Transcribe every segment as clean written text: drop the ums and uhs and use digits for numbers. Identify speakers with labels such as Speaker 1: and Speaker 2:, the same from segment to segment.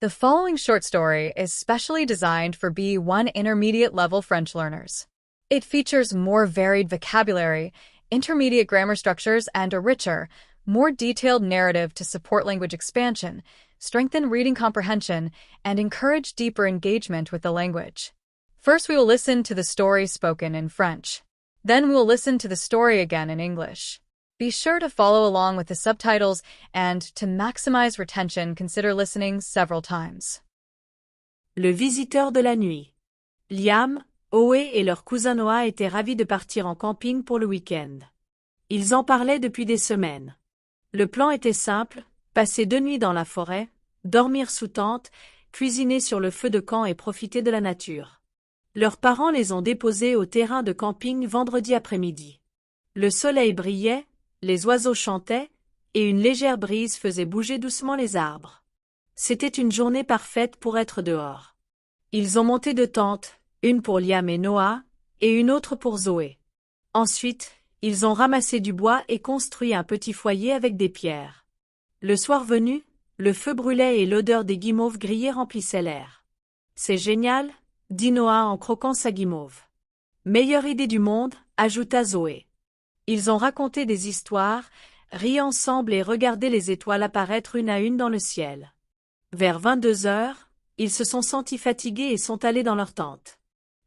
Speaker 1: The following short story is specially designed for B1 intermediate level French learners. It features more varied vocabulary, intermediate grammar structures, and a richer, more detailed narrative to support language expansion, strengthen reading comprehension, and encourage deeper engagement with the language. First, we will listen to the story spoken in French. Then we will listen to the story again in English. Be sure to follow along with the subtitles, and to maximize retention, consider listening several times.
Speaker 2: Le visiteur de la nuit. Liam, Oé et leur cousin Noah étaient ravis de partir en camping pour le week-end. Ils en parlaient depuis des semaines. Le plan était simple, passer 2 nuits dans la forêt, dormir sous tente, cuisiner sur le feu de camp et profiter de la nature. Leurs parents les ont déposés au terrain de camping vendredi après-midi. Le soleil brillait, les oiseaux chantaient, et une légère brise faisait bouger doucement les arbres. C'était une journée parfaite pour être dehors. Ils ont monté 2 tentes, une pour Liam et Noah, et une autre pour Zoé. Ensuite, ils ont ramassé du bois et construit un petit foyer avec des pierres. Le soir venu, le feu brûlait et l'odeur des guimauves grillées remplissait l'air. « C'est génial !» dit Noah en croquant sa guimauve. « Meilleure idée du monde !» ajouta Zoé. Ils ont raconté des histoires, ri ensemble et regardé les étoiles apparaître une à une dans le ciel. Vers 22 heures, ils se sont sentis fatigués et sont allés dans leur tente.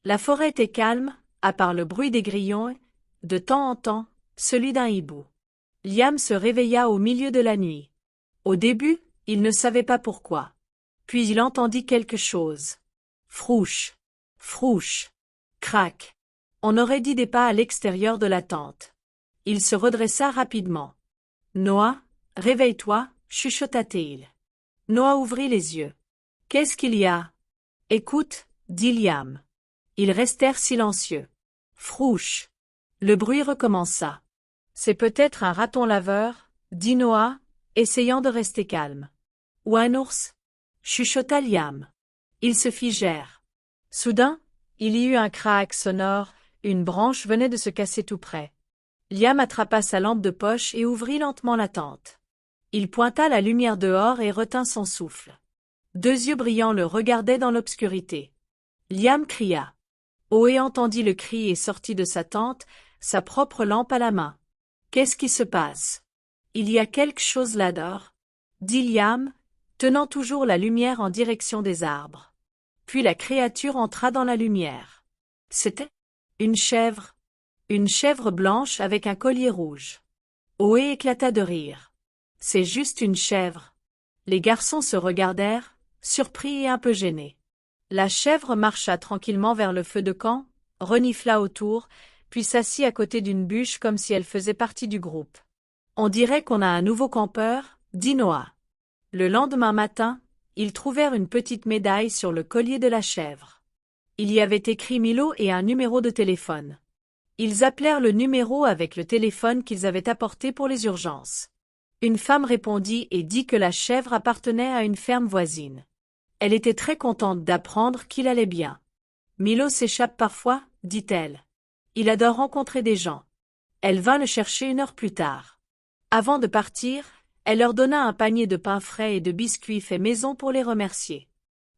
Speaker 2: La forêt était calme, à part le bruit des grillons, de temps en temps, celui d'un hibou. Liam se réveilla au milieu de la nuit. Au début, il ne savait pas pourquoi. Puis il entendit quelque chose. Frouche, frouche, crac. On aurait dit des pas à l'extérieur de la tente. Il se redressa rapidement. « Noah, réveille-toi » chuchota-t-il. Noah ouvrit les yeux. « Qu'est-ce qu'il y a ?»« Écoute, » dit Liam. Ils restèrent silencieux. « Frouche !» Le bruit recommença. « C'est peut-être un raton laveur » dit Noah, essayant de rester calme. « Ou un ours » chuchota Liam. Ils se figèrent. Soudain, il y eut un craque sonore, une branche venait de se casser tout près. Liam attrapa sa lampe de poche et ouvrit lentement la tente. Il pointa la lumière dehors et retint son souffle. 2 yeux brillants le regardaient dans l'obscurité. Liam cria. Oé entendit le cri et sortit de sa tente, sa propre lampe à la main. « Qu'est-ce qui se passe ?»« Il y a quelque chose là-dehors, » dit Liam, tenant toujours la lumière en direction des arbres. Puis la créature entra dans la lumière. C'était une chèvre. Une chèvre blanche avec un collier rouge. Oé éclata de rire. C'est juste une chèvre. Les garçons se regardèrent, surpris et un peu gênés. La chèvre marcha tranquillement vers le feu de camp, renifla autour, puis s'assit à côté d'une bûche comme si elle faisait partie du groupe. On dirait qu'on a un nouveau campeur, dit Noah. Le lendemain matin, ils trouvèrent une petite médaille sur le collier de la chèvre. Il y avait écrit Milo et un numéro de téléphone. Ils appelèrent le numéro avec le téléphone qu'ils avaient apporté pour les urgences. Une femme répondit et dit que la chèvre appartenait à une ferme voisine. Elle était très contente d'apprendre qu'il allait bien. Milo s'échappe parfois, dit-elle. Il adore rencontrer des gens. Elle vint le chercher 1 heure plus tard. Avant de partir, elle leur donna un panier de pain frais et de biscuits faits maison pour les remercier.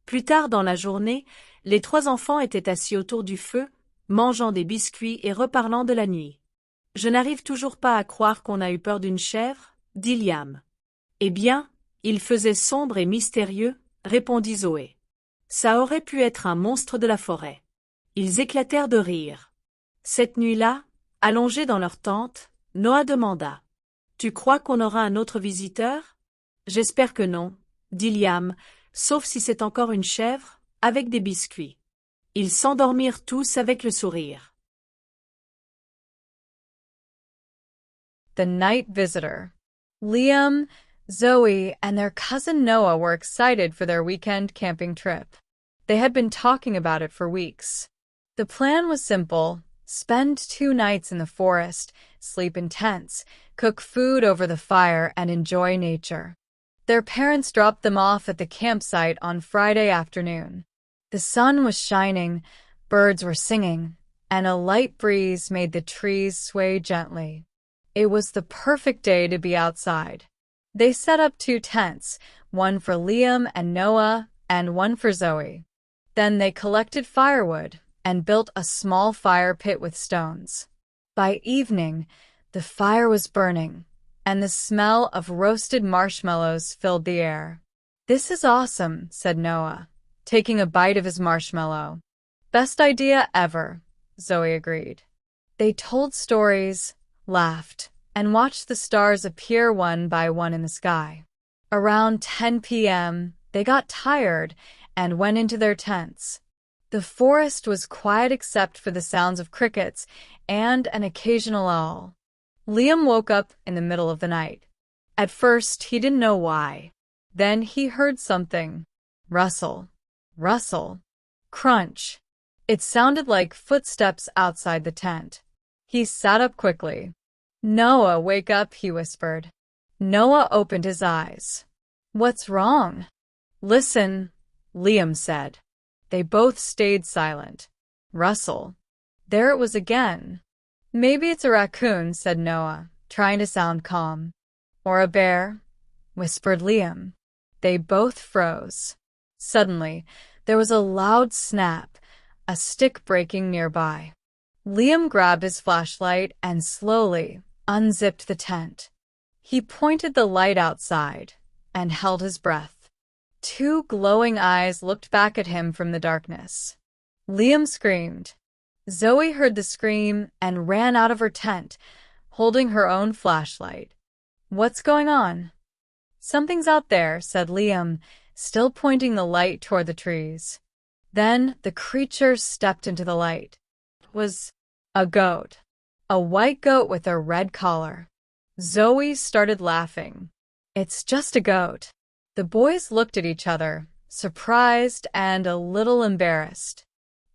Speaker 2: Plus tard dans la journée, les 3 enfants étaient assis autour du feu, mangeant des biscuits et reparlant de la nuit. « Je n'arrive toujours pas à croire qu'on a eu peur d'une chèvre, » dit Liam. « Eh bien, il faisait sombre et mystérieux, » répondit Zoé. « Ça aurait pu être un monstre de la forêt. » Ils éclatèrent de rire. Cette nuit-là, allongés dans leur tente, Noah demanda. « Tu crois qu'on aura un autre visiteur ?»« J'espère que non, » dit Liam, « sauf si c'est encore une chèvre, avec des biscuits. » Ils s'endormirent tous avec le sourire.
Speaker 1: The Night Visitor. Liam, Zoe, and their cousin Noah were excited for their weekend camping trip. They had been talking about it for weeks. The plan was simple: spend 2 nights in the forest, sleep in tents, cook food over the fire, and enjoy nature. Their parents dropped them off at the campsite on Friday afternoon. The sun was shining, birds were singing, and a light breeze made the trees sway gently. It was the perfect day to be outside. They set up 2 tents, one for Liam and Noah, and one for Zoe. Then they collected firewood and built a small fire pit with stones. By evening, the fire was burning, and the smell of roasted marshmallows filled the air. "This is awesome," said Noah, taking a bite of his marshmallow. "Best idea ever," Zoe agreed. They told stories, laughed, and watched the stars appear one by one in the sky. Around 10 p.m., they got tired and went into their tents. The forest was quiet except for the sounds of crickets and an occasional owl. Liam woke up in the middle of the night. At first, he didn't know why. Then he heard something. Rustle, rustle, crunch. It sounded like footsteps outside the tent. He sat up quickly. "Noah, wake up," he whispered. Noah opened his eyes. "What's wrong?" "Listen," Liam said. They both stayed silent. Rustle. There it was again. "Maybe it's a raccoon," said Noah, trying to sound calm. "Or a bear," whispered Liam. They both froze. Suddenly, there was a loud snap, a stick breaking nearby. Liam grabbed his flashlight and slowly unzipped the tent. He pointed the light outside and held his breath. Two glowing eyes looked back at him from the darkness. Liam screamed. Zoe heard the scream and ran out of her tent, holding her own flashlight. "What's going on?" "Something's out there," said Liam, still pointing the light toward the trees. Then the creature stepped into the light. It was a goat. A white goat with a red collar. Zoe started laughing. "It's just a goat." The boys looked at each other, surprised and a little embarrassed.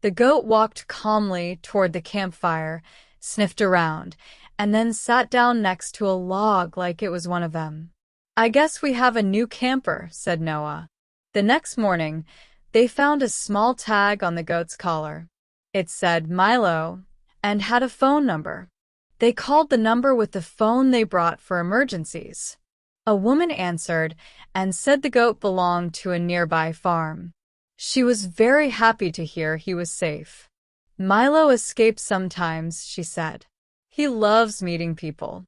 Speaker 1: The goat walked calmly toward the campfire, sniffed around, and then sat down next to a log like it was one of them. "I guess we have a new camper," said Noah. The next morning, they found a small tag on the goat's collar. It said Milo and had a phone number. They called the number with the phone they brought for emergencies. A woman answered and said the goat belonged to a nearby farm. She was very happy to hear he was safe. "Milo escapes sometimes," she said. "He loves meeting people."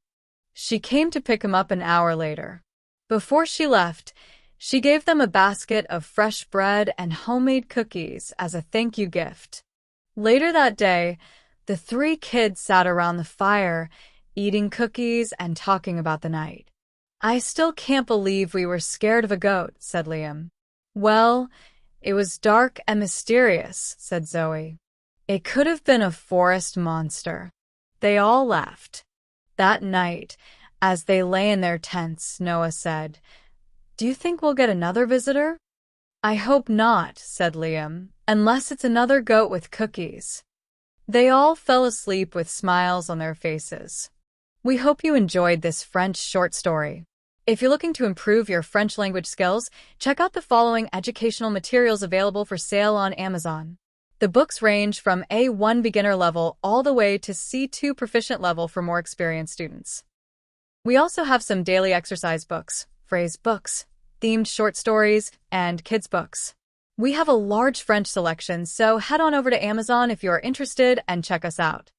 Speaker 1: She came to pick him up an hour later. Before she left, she gave them a basket of fresh bread and homemade cookies as a thank you gift. Later that day, the three kids sat around the fire, eating cookies and talking about the night. "I still can't believe we were scared of a goat," said Liam. "Well, it was dark and mysterious," said Zoe. "It could have been a forest monster." They all laughed. That night, as they lay in their tents, Noah said, "Do you think we'll get another visitor?" "I hope not," said Liam, "unless it's another goat with cookies." They all fell asleep with smiles on their faces. We hope you enjoyed this French short story. If you're looking to improve your French language skills, check out the following educational materials available for sale on Amazon. The books range from A1 beginner level all the way to C2 proficient level for more experienced students. We also have some daily exercise books, phrase books, themed short stories, and kids books. We have a large French selection, so head on over to Amazon if you are interested and check us out.